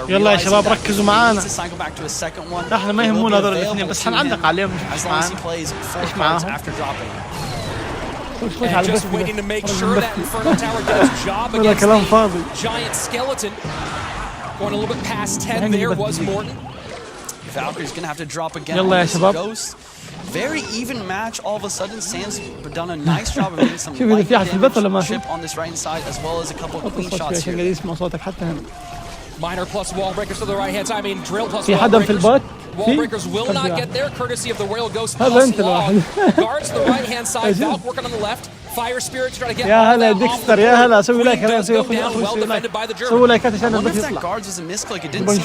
يلا يا شباب ركزوا معانا. احنا ما يهمونا هذول الاثنين بس حنعلق عليهم ايش معاهم. ايش معاهم؟ خش على البث ولا كلام فاضي. يلا يا شباب. Very even match. All of a sudden, Sam's done a nice job of getting some light damage on this right side, as well as a couple of clean shots here. Minor plus wall breakers to the right hand side. I mean, drill plus wall breakers will not get there, courtesy of the Royal Ghost plus log. Guards to the right hand side. Valk working on the left. Fire Spirit to try to get يا هلا ديكستر يا هلا سوي لايك يا سوي لايكات عشان البث يطلع.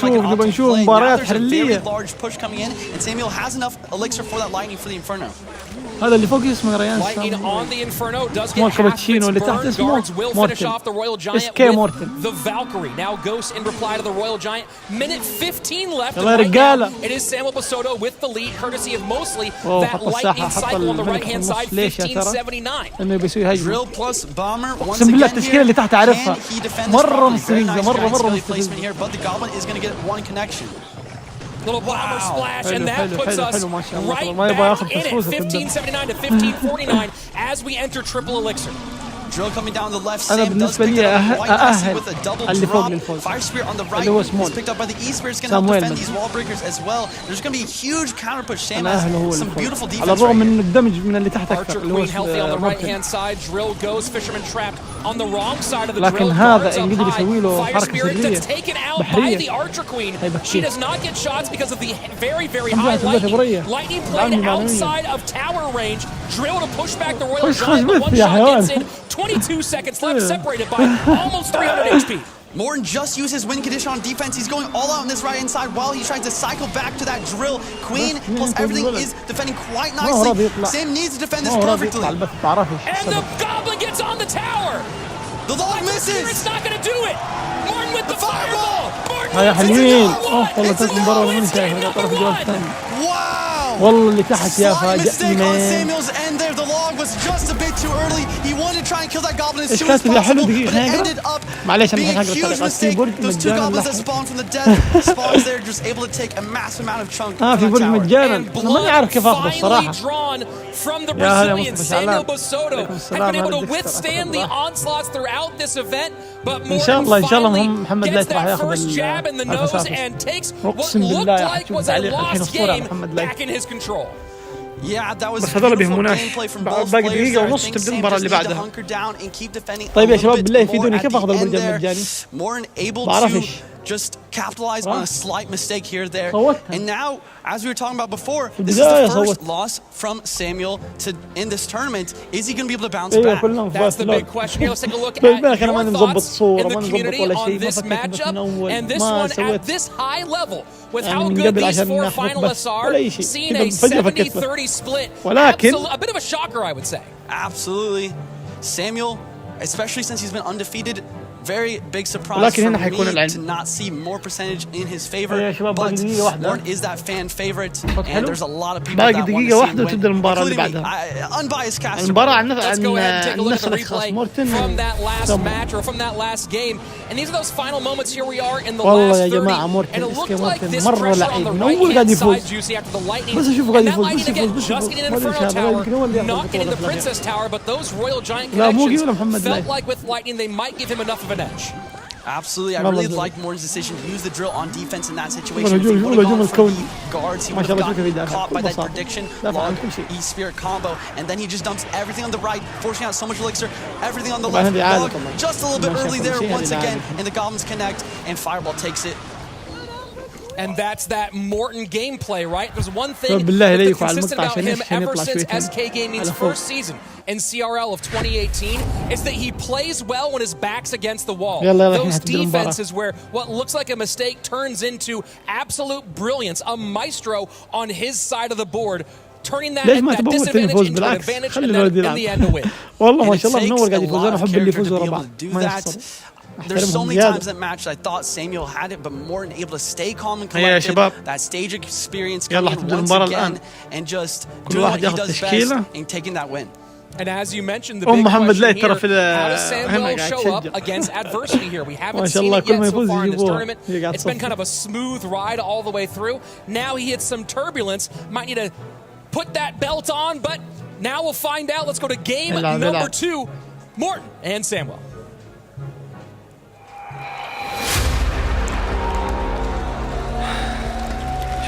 نبغى نشوف مباريات حرية. هذا اللي فوق اسمه ريان موقي باتشينو اللي تحت اسمه مورتن اسكي مورتن. يلا يا رجالة. حط الساحة حط الملك في النص ليش يا ترى؟ انه بيسوي هجمة. اقسم بالله التشكيلة اللي تحت اعرفها مرة مستفزة مرة مستفزة. Little bomber splash, and that puts us right back in it, 1579 to 1549 as we enter triple elixir. Drill coming down the left. أنا بالنسبة لي أأهل اللي فوق للفوز. اللي هو سمول. سامويل. على الرغم من الدمج من اللي تحت أكثر اللي هو مورتن. لكن هذا إن قدر يسوي له حركة سرية بحرية هيبكيه. خش بث يا حيوان. 22 seconds left, separated by almost 300 HP. Morton just used his win condition on defense. He's going all out on this right hand side while he's trying to cycle back to that drill. Queen plus everything is defending quite nicely. Sam needs to defend this perfectly. And the Goblin gets on the tower. The log misses. It's not going to do it. Morton with the fireball. يا حلوين. والله تاكل مباراة ولا من شايف طرف الجوال الثاني. والله اللي تحت يا فاجأني. ايش كاتب يا حلو دقيقة نقرأ؟ معليش انا الحين هقرأ التعليقات. في برج مجانا في برج مجانا. انا ماني عارف كيف اخذه الصراحة. يا هلا مصطفى شعلان. عليكم السلام. ان شاء الله محمد لايت راح ياخذ الفسافس. اقسم بالله يا اخي شوف تعليق الحين اسطورة محمد لايت. بس هذول بيهموناش. باقي دقيقة ونص تبدأ المباراة اللي بعدها. طيب يا شباب بالله يفيدوني كيف اخذ البرج المجاني؟ بعرفش. Just capitalize on a slight mistake here or there. And now, as we were talking about before, this is the first loss from Samuel in this tournament. Is he going to be able to bounce back? That's the big question here. Let's take a look at your thoughts in the community on this matchup. And this one at this high level, with how good these four finalists are, seeing a 70-30 split. A bit of a shocker, I would say. Absolutely. Samuel, especially since he's been undefeated, very big surprise for me to not see more percentage in his favor. But Morton is that fan favorite, and there's a lot of people that want to see him win, including me, unbiased caster. Let's go ahead and take a look at the replay from that last match or from that last game. And these are those final moments. Here we are in the last 30, and it looked like this pressure on the right-hand side, Juicy, after the Lightning. And that Lightning again just getting in Inferno Tower, not getting the Princess Tower, but those Royal Giant connections felt like with Lightning they might give him enough of an edge. Absolutely, I really liked Morton's decision to use the drill on defense in that situation. Guards, he would have gotten caught by that prediction, log, E-Spirit combo, and then he just dumps everything on the right, forcing out so much elixir, everything on the left, log, just a little bit early there once again, and the Goblins connect, and Fireball takes it. And that's that Morton gameplay, right? There's one thing that's consistent about him ever since SK Gaming's first season in CRL of 2018 is that he plays well when his back's against the wall. Those defenses where what looks like a mistake turns into absolute brilliance, a maestro on his side of the board, turning that disadvantage into an advantage and then in the end to win. والله ما شاء الله منور قاعد يفوز. انا احب اللي يفوزوا ورا بعض. There's so many times in that match I thought Samuel had it, but Morton able to stay calm and collected. That stage experience coming in once again and just doing what he does best and taking that win. And as you mentioned, the big محمد لايت question ترى here, في how does Samuel قاعد show up يشجع. against adversity here? We haven't ما شاء seen الله it كل ما yet so يفوز far in this يجيبوها. tournament. هي قاعد It's been تصفر. kind of a smooth ride all the way through. Now he hits some turbulence. Might need to put that belt on, but now we'll find out. Let's go to game number 2. Morton and Samuel.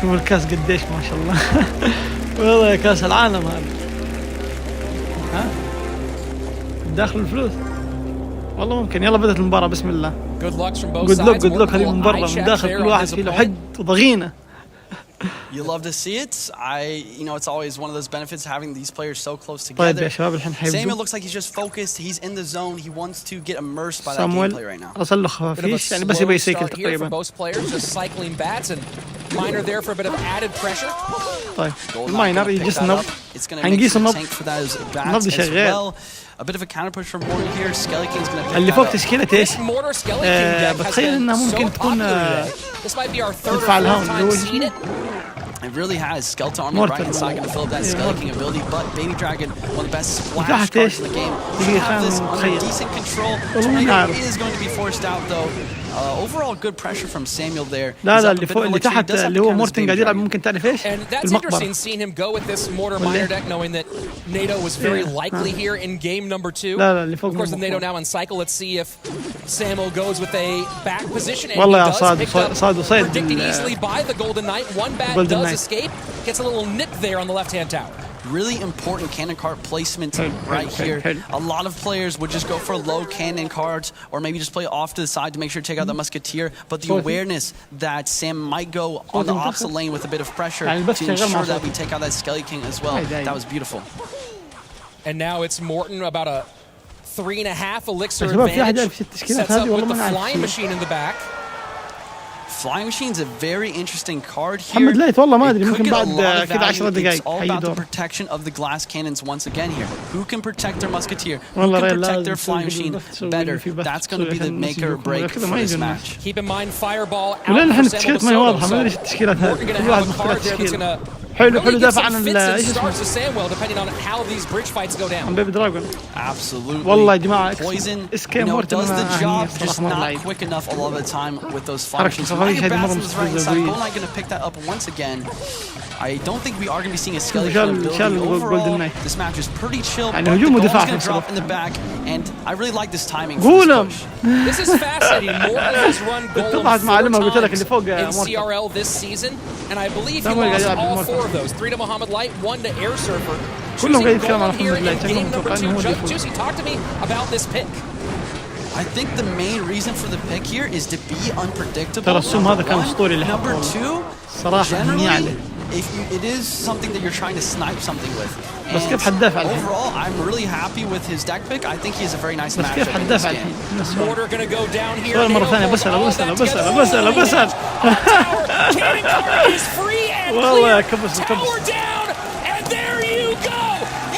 شوف الكاس قديش ما شاء الله. والله يا كاس العالم هذا. ها داخل الفلوس والله ممكن. يلا بدأت المباراة بسم الله. Good luck from both good luck sides. good luck هذه من برا من داخل كل واحد فيه له حد وضغينة. You love to see it. It's always one of those benefits having these players so close طيب together. يا شباب الحين Samuel حيبدو. looks like he's just focused. He's in the zone. He wants to get immersed by that سامويل gameplay right now. رسل له Bit of a خفافيش يعني بس slow يبغى يسيكل start here for تقريبا. both players, just cycling bats and Miner there for a bit of added pressure. طيب الماينر يجلس النبض. حنقيس النبض. النبض شغال. A bit of a counter push from Morton here. Skeleton's going to pick اللي that فوق up. تشكيلة ايش؟ بتخيل انها ممكن تكون تدفع الهاون اللي هو It really has. Skeleton army right inside going to fill up that Skeleton ability, but Baby Dragon, one of the best splash cards in the game. You have this under decent control. Tornado is going to be forced out though. Overall good pressure from Samuel there. لا اللي فوق اللي تحت اللي هو مورتن قاعد يلعب ممكن تعرف ايش؟ And that's المقبرة. interesting seeing him go with this mortar miner deck, knowing that NATO was very likely here in game number 2. لا اللي فوق. Of course, with NATO now on cycle, let's see if Samuel goes with a back position. And والله he يا does صاد وصيد predicted easily by the Golden Knight. One bat does escape. Gets a little nip there on the left-hand tower. Really important cannon card placement right here. A lot of players would just go for low cannon cards or maybe just play off to the side to make sure to take out the Musketeer. But the awareness that Sam might go on the opposite lane with a bit of pressure to ensure that we take out that Skelly King as well. That was beautiful. And now it's Morton about a 3.5 elixir advantage. Sets up with the flying machine in the back. Flying Machine is a very interesting card here. محمد لايت والله ما ادري ممكن بعد كذا 10 It's دقائق all about the حيدور. protection of the glass cannons once again here. Who can protect their Musketeer? Who والله can ريال protect their لازم Flying تسوي Machine بث better? في بث That's going to be the تسوي make or break كذا ما for this يجي match. Keep in mind fireball out ولين for الحين Samuel التشكيلات ما هي واضحة ما ادري Soto. ايش التشكيلات We're هذه going to كل واحد have a مختلف card there that's تشكيل. going to حلو really دافع get عن some fits and ايش اسمه starts to Samuel depending on how these bridge fights go down. عن بيبي دراجون. Absolutely. والله يا جماعة Poison اسكيم does the job, صراحة just مرة not لعيب. quick enough a lot of the time with those Flying حركة Machines. خفافيش Miner هذه مرة Bastards is right inside. مستفزة. Goal Knight going to pick that up once again. I don't think we are going to be seeing a Skelly شال ability. Overall, Knight. this match is pretty chill, but يعني the هجوم goal is ودفاع going to في drop نفس in the back, and I really like this timing for قولهم. this push. This is fascinating. Morton has run طلعت Golem معلمة 4 قلت لك اللي times فوق in مورتن. CRL this season, and I believe he سامويل lost قاعد يلعب all بمورتن. 4 of those. 3 to Muhammad Light, 1 to Air Surfer. كلهم قاعد Choosing يتكلموا عن Golem here محمد in لايت. game شكلهم number متوقعين إنه هو 2. اللي يفوز. Juicy, talk to me about this pick. I think the main reason for the pick here is to be unpredictable. ترى السوم هذا كان أسطوري اللي Number حطه. 2, صراحة generally, if it is something that you're trying to snipe something with. بس كيف حتدافع الحين؟ Overall, I'm really happy with his deck pick. I think he has a very nice بس كيف matchup in this حتدافع game. الحين؟ Mortar going to go down here. سؤال مرة ثانية بسأل. Cannon card is free and والله clear. كبس Tower down, and there you go.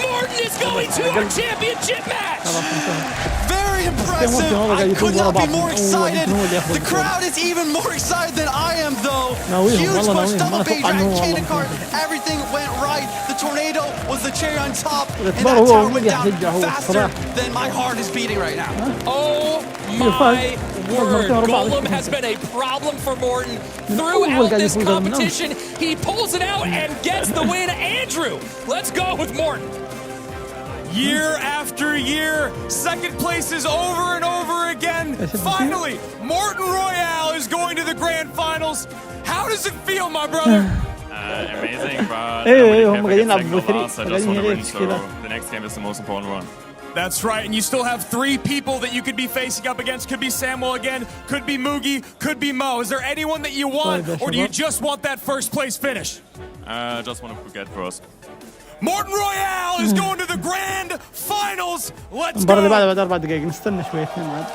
Morton is going to our championship match. Very impressive. I could not be more excited. The crowd is even more excited than I am, though. Huge push, double Bay Dragon, cannon card. Everything went right. The tornado was the cherry on top, and that tower went down faster than my heart is beating right now. Oh my word. Golem has been a problem for Morton throughout this competition. He pulls it out and gets the win. Andrew, let's go with Morton. Year after year, second places over and over again. Finally, Morton Royale is going to the grand finals. How does it feel, my brother? Amazing, but هم قاعدين يلعبوا I just want to win, so the next game is the most important one. That's right, and you still have 3 people that you could be facing up against. Could be Samuel again, could be Moogie, could be Mo. Is there anyone that you want, or do you just want that first place finish? Just want to get first. Morton Royale is going to the grand finals. Let's المباراة اللي بعدها go. بعد 4 دقائق نستنى شويتين بعد.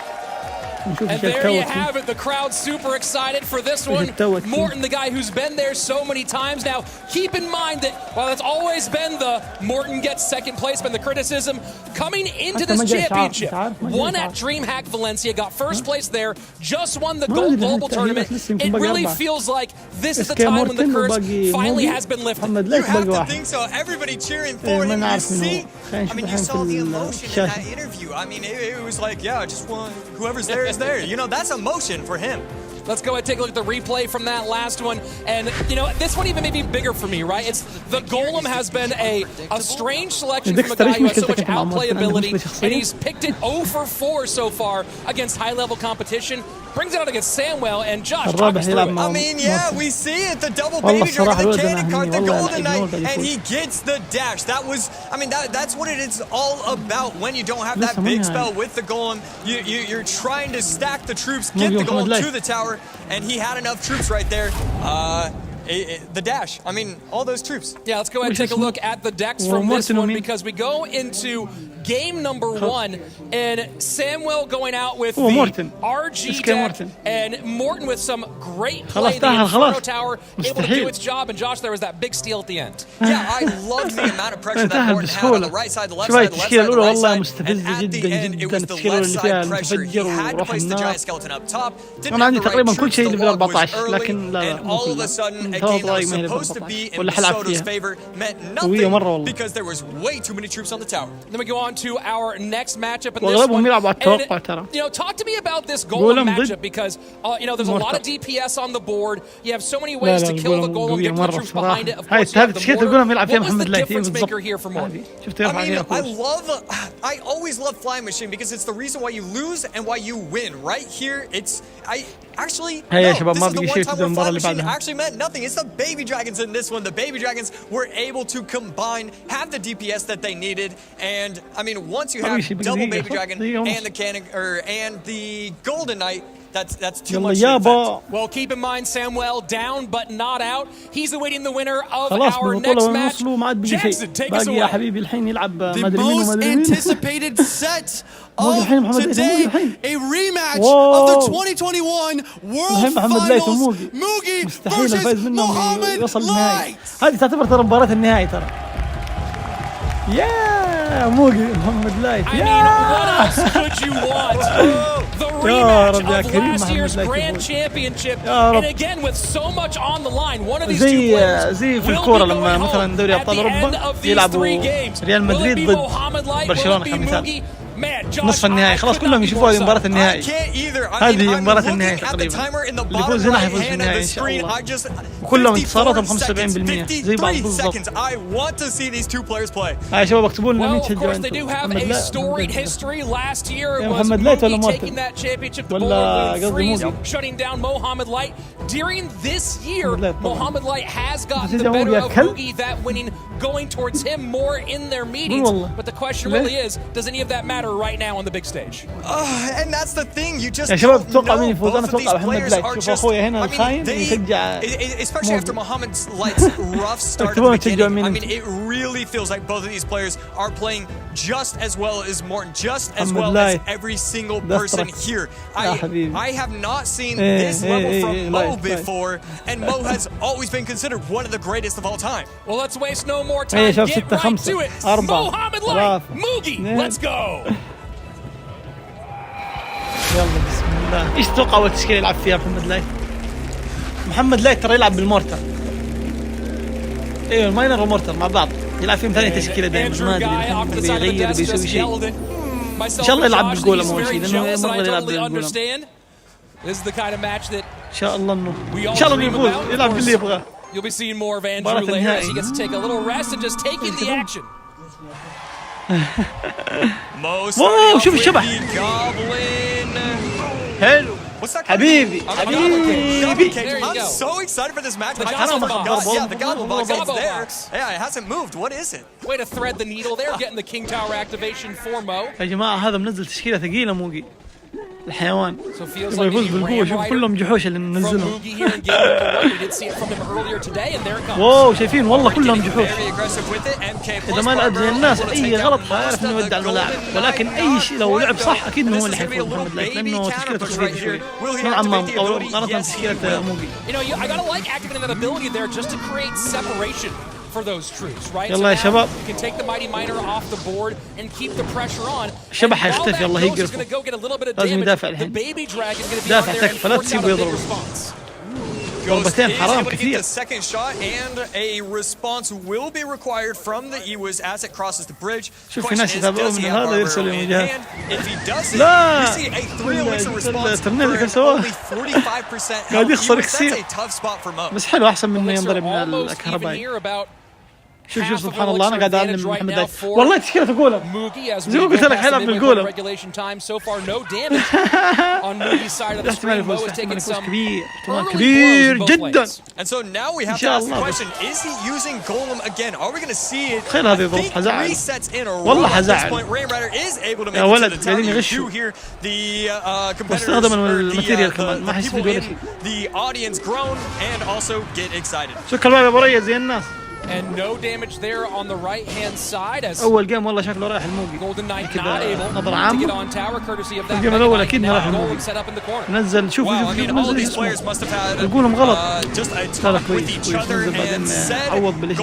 And there you have it. The crowd super excited for this one. Morten, the guy who's been there so many times now. Keep in mind that while it's always been the Morten gets second place, been the criticism coming into this championship. Won at DreamHack Valencia, got first place there, just won the global tournament. It really feels like this is the time when the curse finally has been lifted. You have to think so. Everybody cheering for him. You see, I mean, you saw the emotion in that interview. I mean, it was like, yeah, just one. Whoever's there is there. You know, that's emotion for him. Let's go ahead and take a look at the replay from that last one. And, you know, this one even may be bigger for me, right? It's the Golem has been a strange selection from a guy who has so much outplay ability, and he's picked it 0 for 4 so far against high-level competition. Brings it out against Samuel and Josh. I mean, yeah, we see it. The double baby dragon, the cannon card, the golden knight, and he gets the dash. That was, I mean, that's what it is all about when you don't have that big spell with the golem. You're trying to stack the troops, get the golem to the tower, and he had enough troops right there. The dash, I mean, all those troops. Yeah, let's go ahead and take a look at the decks from this one, because we go into game number 1, and Samuel going out with the RG deck, and Morten with some great play, the Inferno Tower, able to do its job, and Josh, there was that big steal at the end. Yeah, I loved the amount of pressure that Morten had on the right side, the left side, the left side, the right side, and at the end, it was the left side pressure. He had to place the giant skeleton up top, didn't have the right troops, the wall was early, and all of a sudden, a game that was supposed to be in Minnesota's favor meant nothing because there was way too many troops on the tower. Then we go on to our next matchup in this one. And, you know, talk to me about this Golem matchup, because you know, there's a lot of DPS on the board. You have so many ways to kill the Golem, get the troops behind it. Of course, you have the mortar. What was the difference maker here for Morten? I mean, I always love Flying Machine because it's the reason why you lose and why you win. Right here, it's actually no, this is the one time where Flying Machine actually meant nothing. It's the baby dragons in this one. The baby dragons were able to combine, have the DPS that they needed, and I mean, once you have double baby dragon and the cannon and the golden knight, that's too much. Well, keep in mind, Samuel down but not out. He's awaiting the winner of our next match. Jensen, take us away. The most anticipated set of today, a rematch of the 2021 World Finals, Mogi versus Mohamed لايت. هذه تعتبر ترى مباراة النهائي ترى. يا موقي محمد لايت. I mean, what else could you want? The rematch of last year's Grand Championship, and again with so much on the line. One of these two players زي في الكورة لما مثلا دوري أبطال أوروبا يلعبوا ريال مدريد ضد برشلونة كمثال. نصف النهائي خلاص كلهم يشوفوا هذه مباراة النهائي. هذه مباراة النهائي تقريبا. اللي يفوز هنا حيفوز في النهائي إن شاء الله. وكلهم انتصاراتهم 75% زي بعض بالضبط. يا شباب اكتبوا لنا مين تشجعوا انتم. محمد لايت ولا مورتن؟ ولا قصدي موقي. During this year, Mohamed لايت has gotten the better of Mogi, that winning going towards him more in their meetings. But the question really is, does any of that matter right now on the big stage? And that's the thing, you just don't know. Both of these players are just, I mean, especially after Mohamed Light's rough start at the beginning, I mean, it really feels like both of these players are playing just as well as Morten, just as well as every single person here. I have not seen this level from Mo before, and Mo has always been considered one of the greatest of all time. Well, let's waste no more time. Get right to it. Mohamed Light, Mogi, let's go. يلا بسم الله. ايش تتوقع اول تشكيله يلعب فيها محمد لايت؟ محمد لايت ترى يلعب بالمورتر. ايوه الماينر والمورتر مع بعض يلعب فيهم ثاني تشكيله دائما ما ادري بيغير بيسوي شيء. ان شاء الله يلعب بالجولم اول شيء لانه مره يلعب بالجولم. ان شاء الله انه ان شاء الله يفوز يلعب باللي يبغاه. You'll be seeing more of Andrew later as he gets to take a little rest and just take in the action. واو شوف الشبح. حلو حبيبي حبيبي. I'm so excited for this match. Yeah, the Gobble Box is there. Yeah, it hasn't moved. What is it? Way to thread the needle there, getting the King Tower activation for Mo. يا جماعة هذا منزل تشكيلة ثقيلة موقي. الحيوان يبغى يفوز بالقوة. شوف كلهم جحوش اللي ننزلهم. واو شايفين والله كلهم جحوش. إذا ما لعب زي الناس أي غلط عارف إنه يودع الملاعب، ولكن أي شيء لو لعب صح أكيد إنه هو اللي حيفوز محمد لايت، لأنه تشكيلته صغيرة شوي نوعا ما مقارنة بتشكيلة موقي. For those troops, right? يلا يا شباب. You can take the mighty miner off the board and keep the pressure on. الشبح حيختفي الله يقرفه. لازم يدافع الحين. دافع تكفى لا تسيبه يضرب. ضربتين حرام كثير. شوف في ناس يتابعون من هذا يرسلوا المواجهات. لا الترنيل كم سواه قاعد يخسر كثير، بس حلو احسن من انه ينضرب من الكهربائي. شوف سبحان الله انا قاعد اعلم محمد لايت والله تشكيله تقولها زي ما قلت لك حيلعب بالقولة. احتمال يفوز كبير، احتمال كبير جدا ان شاء الله. تخيل هذا يضرب حزعل والله حزعل يا ولد قاعدين يغشوا واستخدم الماتيريال كمان ما حيستفيد ولا شيء. شكرا يا ابو ريا زي الناس. And no damage there on the right-hand side as أول جيم والله شكله رايح الموقي. Golden Knight not able to get on tower courtesy of that. الجيم الأول أكيد راح الموقي. نزل شوف نزل يقولهم غلط. هذا كويس نزل بعدين عوض بالإيش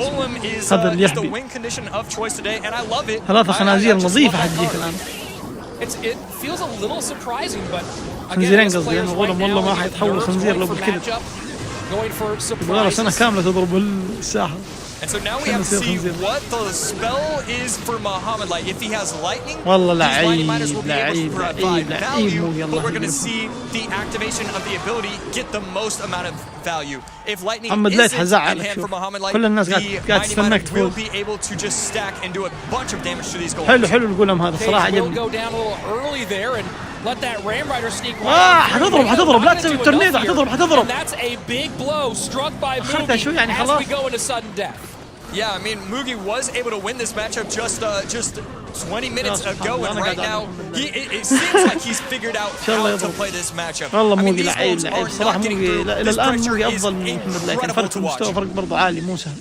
هذا اللي يحبي. 3 خنازير نظيفة حتجيك الآن. It feels a little surprising but خنزيرين قصدي لأنه غولم والله ما حيتحول خنزير لو بالكذا. يبغى سنة كاملة تضرب الساحة. And so now we have to see what the spell is for Muhammad. Like if he has lightning, والله mighty miners will be able to provide value, لعيب but we're going to see the activation of the ability get the most amount of value. If lightning isn't in hand for Muhammad, like the mighty miner will be able to just stack and do a bunch of damage to these golems. حلو القولم هذا صراحة عجبني. Let that Ram Rider sneak حتضرب لا تسوي التورنيدو حتضرب. That's a big blow struck by Moogie as we go into sudden death. Yeah, I mean Moogie was able to win this matchup just 20 minutes ago, and right now it seems like he's figured out how to play this matchup. والله موقي لعيب صراحة موقي إلى الآن موقي أفضل من محمد لايت، فرق المستوى فرق برضه عالي مو سهل.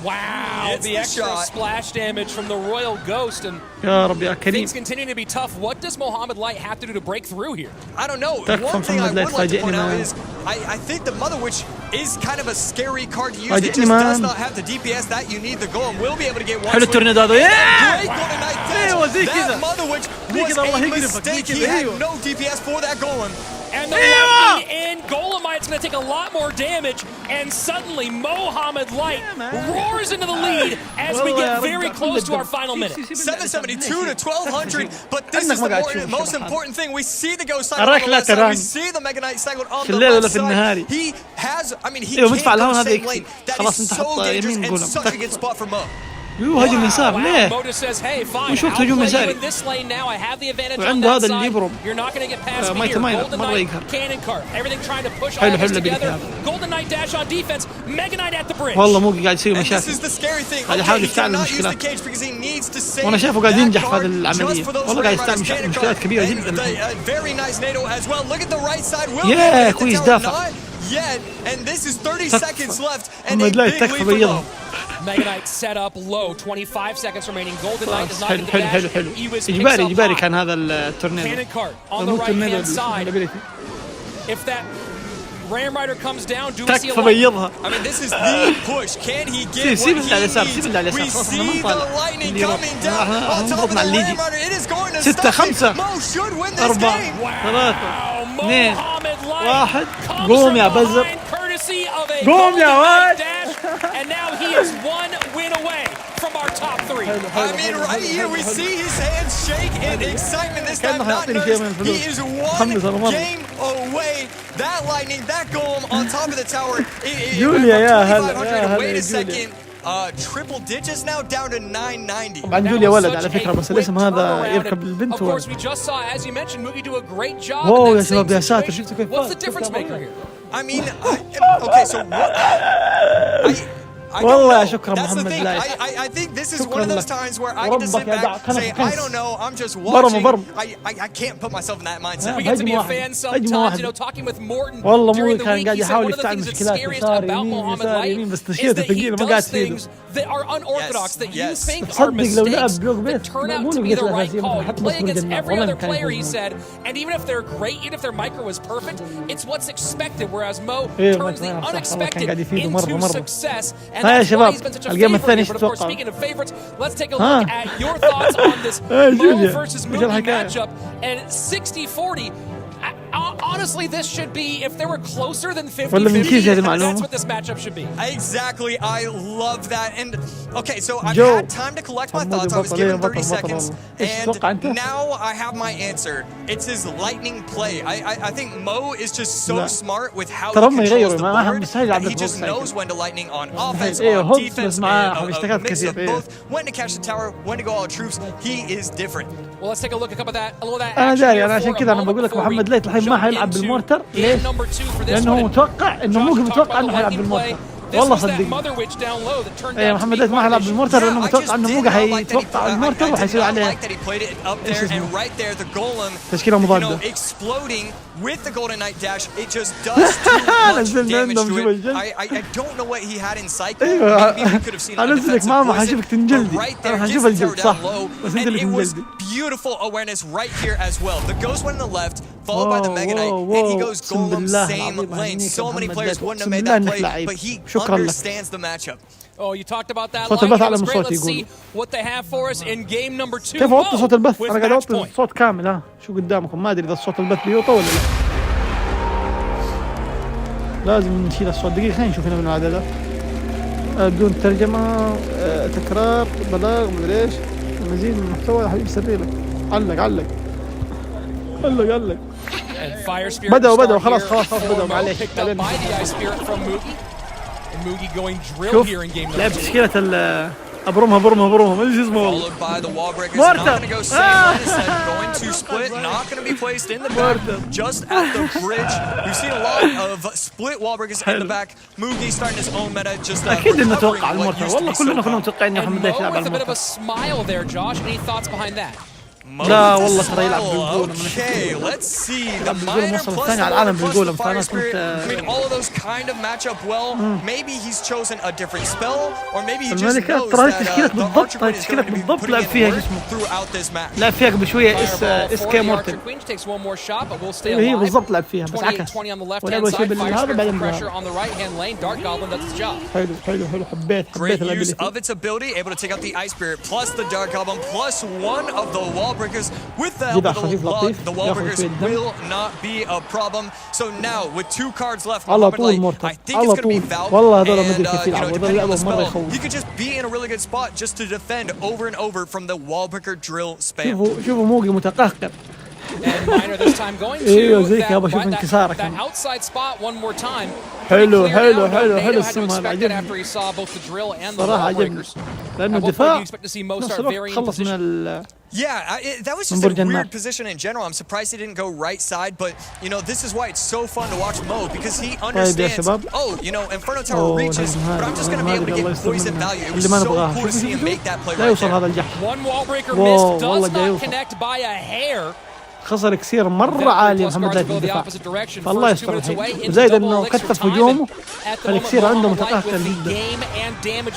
Wow, the extra splash damage from the Royal Ghost, and يا رب يا كريم. Things continue to be tough. What does Mohamed Light have to do to break through here? I don't know. One thing I would like to point out is I think the Mother Witch is kind of a scary card to use. It just does not have the DPS that you need. The Golem will be able to get one. حلو التورنيدو هذا. That Mother Witch was a mistake. He had no DPS for that Golem. And the lucky in Golemite's going to take a lot more damage, and suddenly Mohamed Light roars into the lead as we get very close to our final minute. 772 to 1200, but this is the most important thing. We see the Ghost cycle on the side. We see the Mega Knight cycle on the left side. He has, I mean, he can't go same lane. That is so dangerous and such a good spot for Mo. هجم يسار ليه؟ وش وقت هجوم يساري؟ وعنده هذا اللي يبرم مايت ماينر مرة يقهر. حلو اللي والله موقي قاعد يسوي مشاكل قاعد يحاول يفتعل المشكلات وانا شايفه قاعد ينجح في هذه العملية والله قاعد يفتعل مشكلات كبيرة جدا. ياه كويس دافع. محمد لايت تكفى بيضها. Mega Knight set up low, 25 seconds remaining. Golden Knight does not get the dash. حلو إجباري كان هذا التورنيدو. Cannon cart on the right-hand side. If that Ram Rider comes down, do we see a بيضها. I mean, this is the push. Can he get what he needs? We see the lightning coming down on top of the Ram Rider. It is going to stop it. Mo should win this game. 4 3 2 1 قوم يا بزر قوم يا واد. And now he is one win away from our top 3. I mean, right here we see his hands shake in excitement. This time not nervous. He is one game away. That lightning, that golem on top of the tower. جوليا يا هلا. Wait a second. Triple digits now down to 990. طبعا جوليا ولد على فكرة بس الاسم هذا يركب البنت. Of course we just saw, as you mentioned, Mookie do a great job. واو يا شباب يا ساتر شفتوا كيف. What's the difference maker here? I mean, okay, so what? والله شكرا محمد لايت. I think this is one of those times where I get to sit back and say I don't know, I'm just watching. I can't put myself in that mindset. We get to be a fan sometimes, you know, talking with Morton during the week. He said one of the things that's scariest about Mohamed Light is that he does things that are unorthodox, that you think are mistakes that turn out to be the right call. You play against every other player, he said, and even if they're great, even if their micro is perfect, it's what's expected, whereas Mo turns the unexpected into success. And that's why he's been such a favorite here. But of course, speaking of favorites, let's take a look at your thoughts on this Mo versus Mookie matchup. And 60-40, honestly, this should be, if they were closer than 50-50, that's what this matchup should be. Exactly. I love that. And okay, so I've had time to collect my thoughts. I was given 30 seconds, and now I have my answer. It's his lightning play. I think Mo is just so smart with how he controls the board. He just knows when to lightning on offense, on defense, and both when to catch the tower, when to go all troops. He is different. Well, let's take a look at that. أنا داري، أنا عشان كذا أنا بقول لك محمد لايت الحين ما حيلعب بالمورتر. ليش؟ لأنه متوقع إنه موقي متوقع إنه حيلعب بالمورتر. والله صدقني. ايه محمد لايت ما حيلعب بالمورتر لأنه متوقع إنه موقي حيتوقع المورتر وحيسوي عليه ايش اسمه؟ تشكيلة مضادة. With the Golden Knight dash, it just does too much damage to it. I don't know what he had in cycle. Maybe we could have seen a defensive poison. Right there, gets the tower down low, and it was beautiful awareness right here as well. The Ghost went on the left, followed by the Mega Knight, and he goes Golem, same lane. So many players wouldn't have made that play, but he understands the matchup. Oh, you talked about that line. That was great. Let's see what they have for us in game number 2. كيف أوطي صوت البث؟ أنا قاعد أوطي الصوت كامل. ها شو قدامكم؟ ما أدري إذا الصوت البث بيوطى ولا لا. لازم نشيل الصوت. دقيقة خلينا نشوف هنا بالمعادلة. بدون ترجمة، تكرار، بلاغ، مدري إيش. مزيد من المحتوى يا حبيبي سري لك. علق. بدأوا خلاص بدأوا معليش. شوف لعب تشكيلة أبرمها ما أدري اسمه والله. مورتر. Going to split, not going to be placed in the back, just at the bridge. We've seen a lot of split wall breakers in the back. Mookie starting his own meta, just أكيد إنه توقع المورتر. والله كلنا كنا متوقعين إن محمد لايت يلعب المورتر. With a bit of a smile there, Josh. Any thoughts behind that? لا والله ترى يلعب بالجولم. Okay, let's see the minor plus الثاني على العالم بالجولم. fire spirit. I mean, all of those kind of match up well. Maybe he's chosen a different spell, or maybe he just knows that the Archer is going to be putting in work throughout this match. لعب فيها قبل شوية اس كي مورتن. هي بالضبط لعب فيها بس عكس. ولعب شيء بالهذا بعدين حلو حبيت Great use of its ability, able to take out the Ice Spirit plus the Dark Goblin plus one of the wall breakers. With the help of the wall breakers will not be a problem. So now with 2 cards left, Mohamed Light, I think it's going to be Valve, and depending on the spell, he could just be in a really good spot just to defend over and over from the wall breaker drill spam. شوفوا موقي متقهقر. And Miner this time going to that outside spot one more time. حلو السم هذا عجبني. After he saw both the drill and the صراحة wall breakers. لأنه الدفاع خلص من ال. Yeah, that was just a weird position in general. I'm surprised he didn't go right side, but you know, this is why it's so fun to watch Mo, because he understands, oh, you know, Inferno Tower reaches, but I'm just going to be able to get poison value. It was so cool to see him make that play right there. One wall breaker missed, does not connect by a hair. خسر كثير مرة عالي محمد لايت بالدفاع. فالله يستر الحين. زائد انه كثف هجومه فالكثير عنده متقهقر جدا.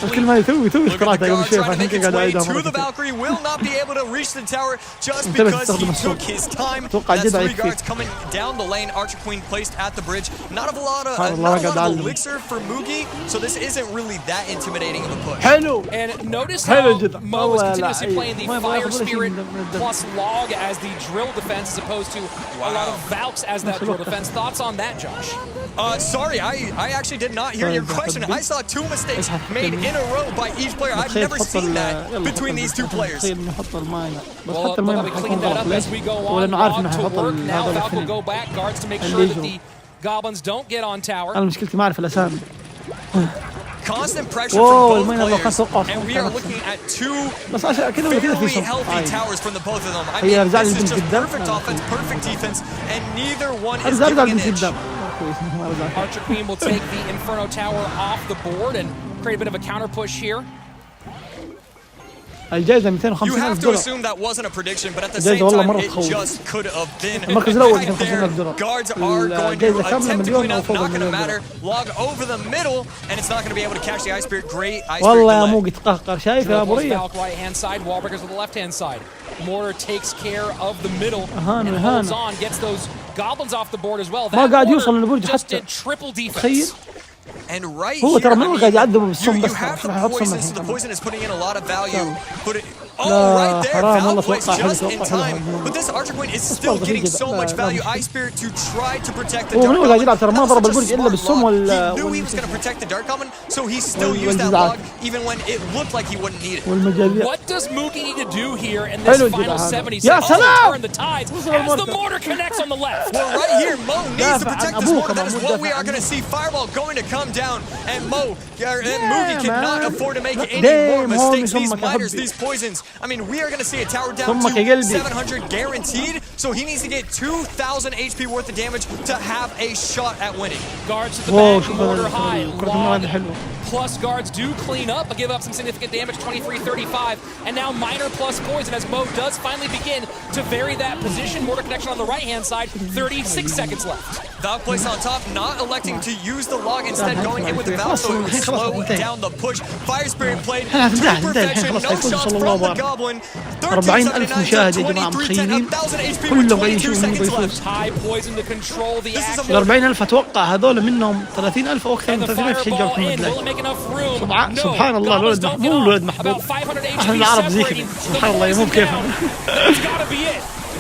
الكل ما يسوي اشتراطه قبل شوي فعشان كذا قاعد اعيدها مرة انتبه تستخدم السوق. اتوقع جد يكفي. الله قاعد اعلم. حلو جدا. Mo is continuously playing the Fire Spirit plus Log as the drill defense as opposed to a lot of Valks as that drill defense. Thoughts on that, Josh? Sorry, I actually did not hear your question. I saw 2 mistakes made in a row by each player. I've never seen that between these 2 players. Well, they'll be cleaning that up as we go on. Log to work. Now Valk will go back. Guards to make sure that the Goblins don't get on tower. أنا مشكلتي ما أعرف الأسامي. Constant pressure from both players, and we are looking at 2 fairly healthy towers from the both of them. I mean, this is just perfect offense, perfect defense, and neither one is giving an inch. Archer Queen will take the Inferno Tower off the board, and create a bit of a counter push here. الجائزة You have to assume that wasn't a prediction, but at the same time, it just could have been. Right there, guards are going to attempt to clean up, not going to matter. Log over the middle, and it's not going to be able to catch the Ice Spirit. Great Ice Spirit والله يا موقي تقهقر شايف يا ابو ريا. Right hand side, Wallbreakers with the left hand side. Mortar takes care of the middle and holds on, gets those goblins off the board as well. ما قاعد يوصل للبرج حتى. Triple defense. تخيل. And right هو ترى ما قاعد يعذبه you بالسم بس have راح يحط the سم poison, so the الحين. poison is putting in a lot of value. Put it. Oh, لا، right there, حرام والله Val plays توقع just حلو، in توقع time. حلو. But this Archer Queen is still أصبر getting دقيقة. so much لا، value. لا. Ice Spirit to try to protect the هو Dark من هو قاعد Goblin. يلعب ترى ما That was ضرب such a البرج إلا smart بالسم log. He knew he was going to protect the Dark Goblin, so he still used that log even when it looked like he wouldn't need it. والمجالية. What does Mookie need to do here in this final 70 يا seconds سلام. to turn the tides as the mortar connects on the left? Well, right here, Mo needs to protect this mortar. That is what we are دافع going to see. Fireball going to come down, and Mookie cannot man. afford to make any Damn, more mistakes. homie, These ثمك يا miners, حبي. these poisons. I mean, we are going to see a tower down ثمك يا to قلبي. 700 guaranteed, so he needs to get 2,000 HP worth of damage to have a shot at winning. Guards to the واو back, شوف mortar high, كرة الملعب حلوة. plus guards do clean up, but give up some significant damage, 23-35, and now Miner plus poison as Mo does finally begin to vary that position. Mortar connection on the right-hand side, 36 seconds left. Valve placed on top, not electing to use the log, instead going in with the Valve, so it would slow down the push. Fire Spirit played to perfection, no shots from the Goblin. 40,000 مشاهد يا جماعة متخيلين كلهم قاعدين يشوفون بيفوز. High poison to control the action. 40,000 اتوقع هذول منهم 30,000 او اكثر من 30,000 شجعوا محمد لايت. سبحان الله الولد محبوب الولد محبوب. احنا العرب زي كذا سبحان الله يموت كيفهم.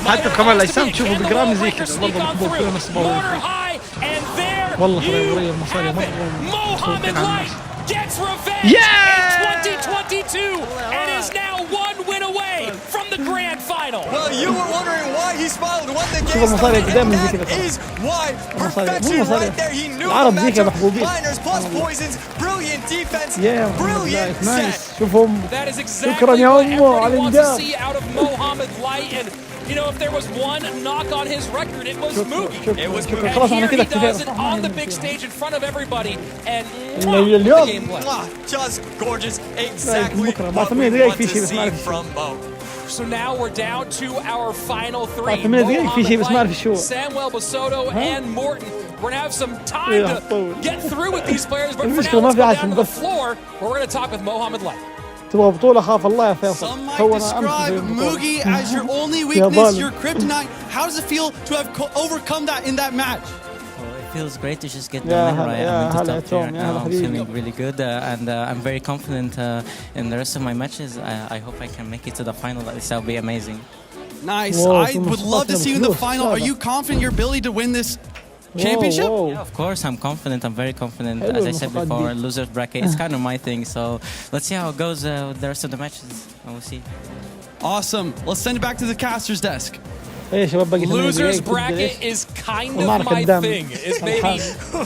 حتى كمان الاجسام تشوفوا بجرام زي كذا برضه محبوب كلهم نفس الباور. والله خريورية المصاري Mohamed Light gets revenge in 2022 and is now one win away from the grand final. Well, you were wondering why he smiled when the game started, and that is why. Perfection right there. He knew the matchup. Miners plus poisons, brilliant defense, brilliant set. That is exactly what everybody wants to see out of Mohamed Light. And you know, if there was one knock on his record, it was Mookie. It was Mookie. And here he does it on the big stage in front of everybody. And the game just gorgeous. Exactly what we want to see from Mo. So now we're down to our final three. Samuel Basoto and Morton. We're going to have some time to get through with these players, but for now, let's go down to the floor where we're going to talk with Mohamed Light. تبغى بطولة خاف الله يا فيصل. Some might describe Mookie as your only weakness, your kryptonite. How does it feel to have overcome that in that match? It feels great to just get the win right. I'm in the top tier now. I'm feeling really good, and I'm very confident in the rest of my matches. I hope I can make it to the final. That'll be amazing. Nice. I would love to see you in the final. Are you confident in your ability to win this championship? Yeah, of course, I'm confident. I'm very confident. As I said before, loser's bracket is kind of my thing. So let's see how it goes with the rest of the matches. And we'll see. Awesome. Let's send it back to the caster's desk. Loser's bracket is kind of my thing. Is maybe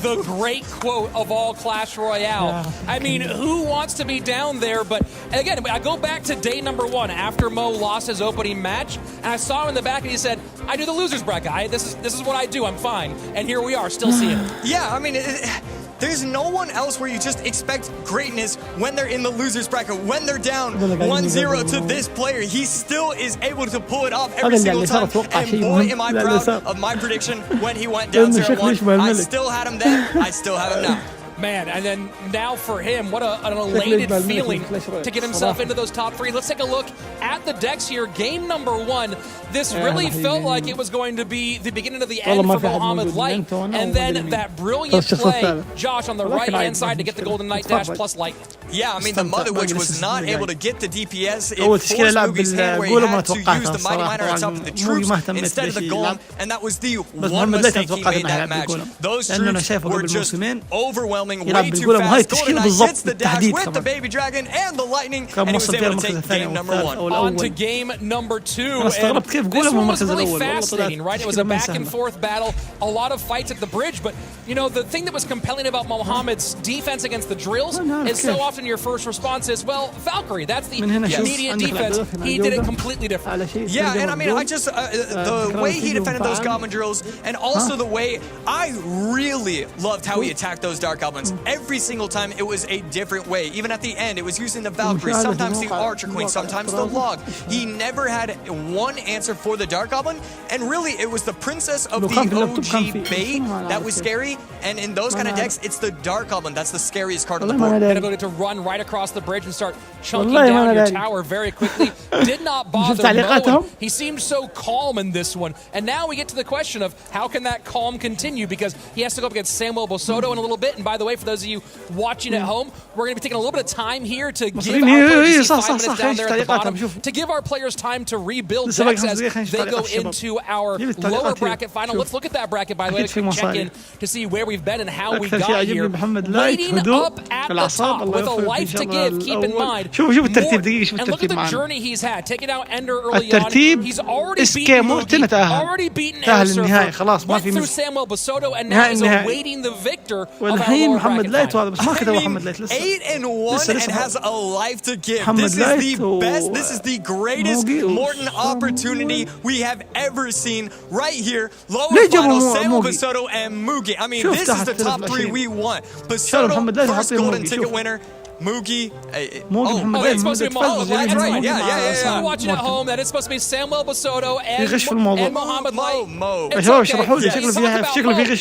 the great quote of all Clash Royale. I mean, who wants to be down there? But again, I go back to day number 1 after Mo lost his opening match, and I saw him in the back, and he said, "I do the loser's bracket. This is what I do. I'm fine." And here we are, still seeing it. Yeah, I mean. There's no one else where you just expect greatness when they're in the loser's bracket. When they're down 1-0 to this player, he still is able to pull it off every single time. And boy, am I proud of my prediction when he went down 0-1. I still had him then. I still have him now. Man, and then now for him, what an elated feeling to get himself into those top 3. Let's take a look at the decks here. Game number 1, this really felt like it was going to be the beginning of the end for Mohamed Light. And then that brilliant play, Josh, on the right-hand side to get the Golden Knight Dash plus Lightning. Yeah, I mean, the Mother Witch was not able to get the DPS. It forced Moogie's hand where he had to use the Mighty Miner on top of the troops instead of the Golem. And that was the one mistake he made that match. Those troops were just overwhelming. Way too fast. Golden Knight hits the dash with the Baby Dragon and the Lightning, and he was able to take game number 1. On to game number 2. And this one was really fascinating, right? It was a back and forth battle, a lot of fights at the bridge, but you know, the thing that was compelling about Mohamed's defense against the drills is so often your first response is, well, Valkyrie, that's the immediate defense. He did it completely different. Yeah, and I mean, I just, the way he defended those Goblin drills, and also the way I really loved how he attacked those Dark Goblins. Goblins. Every single time it was a different way. Even at the end, it was using the Valkyrie, sometimes the Archer Queen, sometimes the Log. He never had one answer for the Dark Goblin, and really it was the Princess of the OG bait that was scary, and in those kind of decks, it's the Dark Goblin that's the scariest card on the board. And ability to run right across the bridge and start chunking down your tower very quickly. Did not bother Mo. He seemed so calm in this one. And now we get to the question of how can that calm continue, because he has to go up against Samuel Bosoto in a little bit. And by the way, for those of you watching at home, we're going to be taking a little bit of time here to give our players 5 minutes down there at the bottom, to give our players time to rebuild decks as they go into our lower bracket final. Let's look at that bracket, by the way, to check in to see where we've been and how we got here. Waiting up at the top with a life to give, keep in mind. And look at the journey he's had, taking out Ender early on. He's already beaten Air Surfer, went through Samuel Bosoto, and now is awaiting the victor of our lower bracket final. 8-1 and has a life to give. This is the best, this is the greatest Morton opportunity we have ever seen right here. Lower final, Samuel Bosoto and Mugi. I mean, this is the top 3 we want. Bosoto, first golden ticket winner. Mugi. It's supposed to be Mohamed. That's right. Yeah. So we're watching at home that it's supposed to be Samuel Bosoto and Mohamed Light.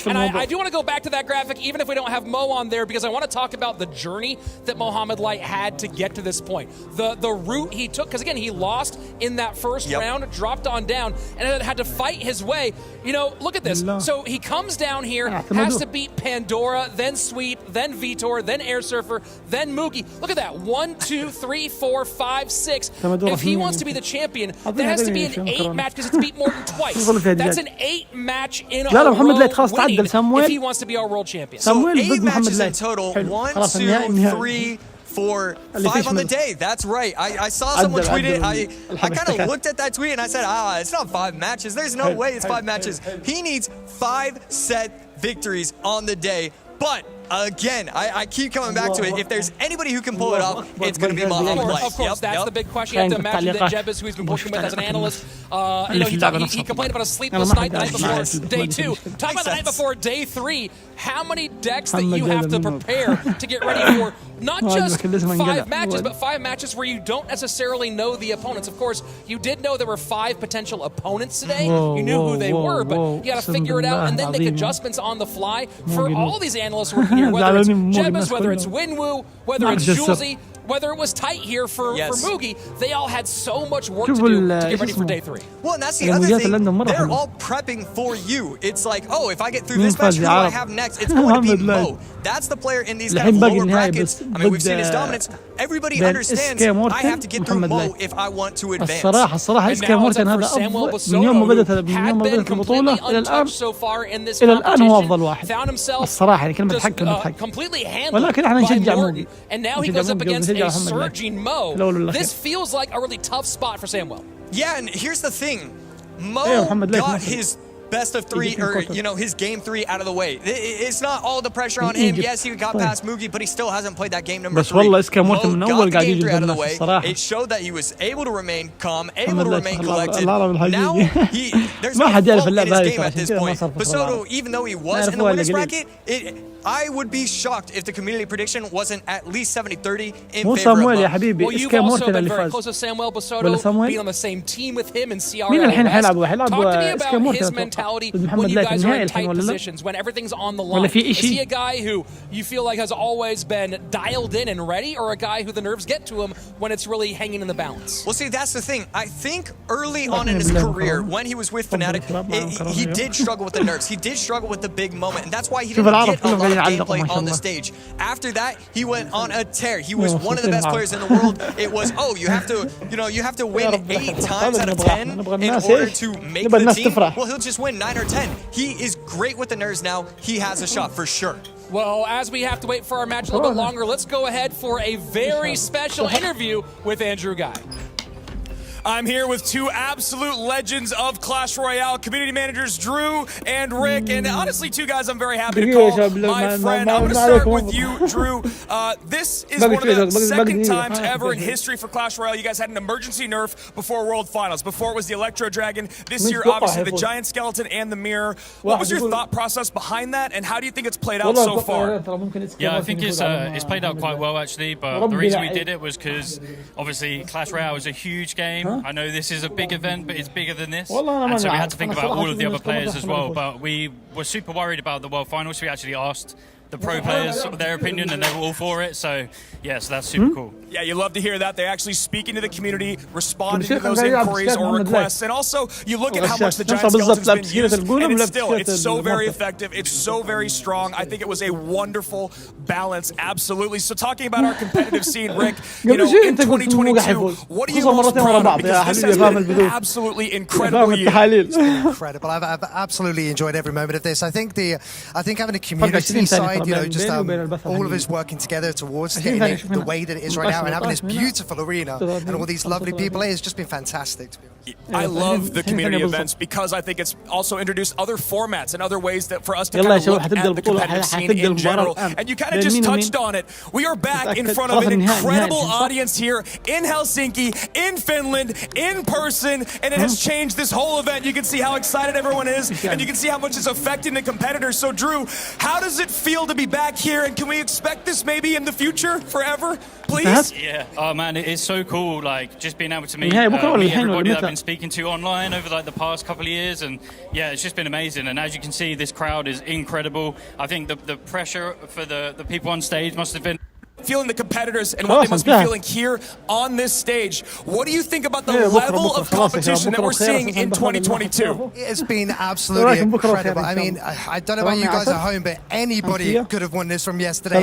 And I do want to go back to that graphic, even if we don't have Mo on there, because I want to talk about the journey that Mohamed Light had to get to this point. The route he took, because again, he lost in that first round, dropped on down, and had to fight his way. You know, look at this. So he comes down here, has to beat Pandora, then Sweep, then Vitor, then Air Surfer, then Mugi. Look at that. 1, 2, 3, 4, 5, 6. If he wants to be the champion, there has to be an 8 match, because it's beat Morton twice. That's an 8 match in a row winning if he wants to be our world champion. So 8 matches in total. 1, 2, 3, 4, 5 on the day. That's right. I saw someone tweet it. I kind of looked at that tweet and I said, it's not 5 matches. There's no way it's 5 matches. He needs 5 set victories on the day. But again, I keep coming back to it. If there's anybody who can pull it off, it's going to be Mohamed Light. Of course, that's the big question. You have to imagine that Jebus, who he's been working with as an analyst, he complained about a sleepless night the night before day 2. Talk about the night before day 3. How many decks that you have to prepare to get ready for not just 5 matches, but 5 matches where you don't necessarily know the opponents. Of course, you did know there were 5 potential opponents today. You knew who they were, but you got to figure it out and then make adjustments on the fly. For all these analysts working here, whether it's Jebus, whether it's Winwoo, whether it's Julesy, whether it was tight here for Mugi, they all had so much work to do to get ready for day 3. Well, and that's the other thing. They're all prepping for you. It's like, if I get through this match, who do I have next? It's going to be Mo. That's the player in these kind of lower brackets. I mean, we've seen his dominance. Everybody understands I have to get through Mo if I want to advance. الصراحة إسكا مورتن هذا أفضل من يوم ما بدأت البطولة إلى الآن هو أفضل واحد. الصراحة يعني كلمة حق ولكن احنا نشجع موقي. A surging Mo. This feels like a really tough spot for Samuel. Yeah, and here's the thing. Mo got his best of 3, or his game 3 out of the way. It's not all the pressure on him. Yes, he got past Mugi, but he still hasn't played that game number 3. Mo got the game 3 out of the way. It showed that he was able to remain calm, able to remain collected. Now there's no fault in his game at this point. Bosoto, even though he was in the winner's bracket, I would be shocked if the community prediction wasn't at least 70-30 in favor of Mo. Well, you've also been very close to Samuel Bosoto, being on the same team with him in CRL. Talk to me about his mentality when you guys are in tight positions, when everything's on the line. Is he a guy who you feel like has always been dialed in and ready, or a guy who the nerves get to him when it's really hanging in the balance? Well, see, that's the thing. I think early on in his career, when he was with Fnatic, he did struggle with the nerves. He did struggle with the big moment, and that's why he didn't get a lot of gameplay on the stage. After that, he went on a tear. He was one of the best players in the world. It was, you have to win 8 times out of 10 in order to make the team. Well, he'll just win 9 or 10. He is great with the nerves now. He has a shot for sure. Well, as we have to wait for our match a little bit longer, let's go ahead for a very special interview with Andrew Guy. I'm here with two absolute legends of Clash Royale, community managers Drew and Rick, and honestly, two guys I'm very happy to call my friend. I'm going to start with you, Drew. This is one of the second times ever in history for Clash Royale. You guys had an emergency nerf before World Finals. Before it was the Electro Dragon. This year, obviously, the Giant Skeleton and the Mirror. What was your thought process behind that, and how do you think it's played out so far? Yeah, I think it's played out quite well, actually, but the reason we did it was because, obviously, Clash Royale is a huge game. I know this is a big event, but it's bigger than this, and so we had to think about all of the other players as well, but we were super worried about the World Finals, so we actually asked the pro players their opinion, and they were all for it. So, yes, that's super cool. Yeah, you love to hear that. They're actually speaking to the community, responding to those inquiries or requests. And also, you look at how much the Giant Skeleton's been used, and it's so very effective. It's so very strong. I think it was a wonderful balance, absolutely. So talking about our competitive scene, Rick, you know, in 2022, what are you most proud of? Because this has been an absolutely incredible year. It's been incredible. I've absolutely enjoyed every moment of this. I think having a community side, you know, just all of us working together towards getting it the way that it is right now, and having this beautiful arena and all these lovely people, it's just been fantastic, to be honest. I love the community events because I think it's also introduced other formats and other ways that for us to kind of look at the competitive scene in general. And you kind of just touched on it. We are back in front of an incredible audience here in Helsinki, in Finland, in person, and it has changed this whole event. You can see how excited everyone is, and you can see how much it's affecting the competitors. So, Drew, how does it feel to be back here, and can we expect this maybe in the future, forever, please? Yeah. Oh man, it is so cool. Like just being able to meet everybody that I've been speaking to online over like the past couple of years, and yeah, it's just been amazing. And as you can see, this crowd is incredible. I think the pressure for the people on stage must have been feeling the competitors and what they must be feeling here on this stage. What do you think about the level of competition that we're seeing in 2022? It's been absolutely incredible. I mean, I don't know about you guys at home, but anybody could have won this from yesterday.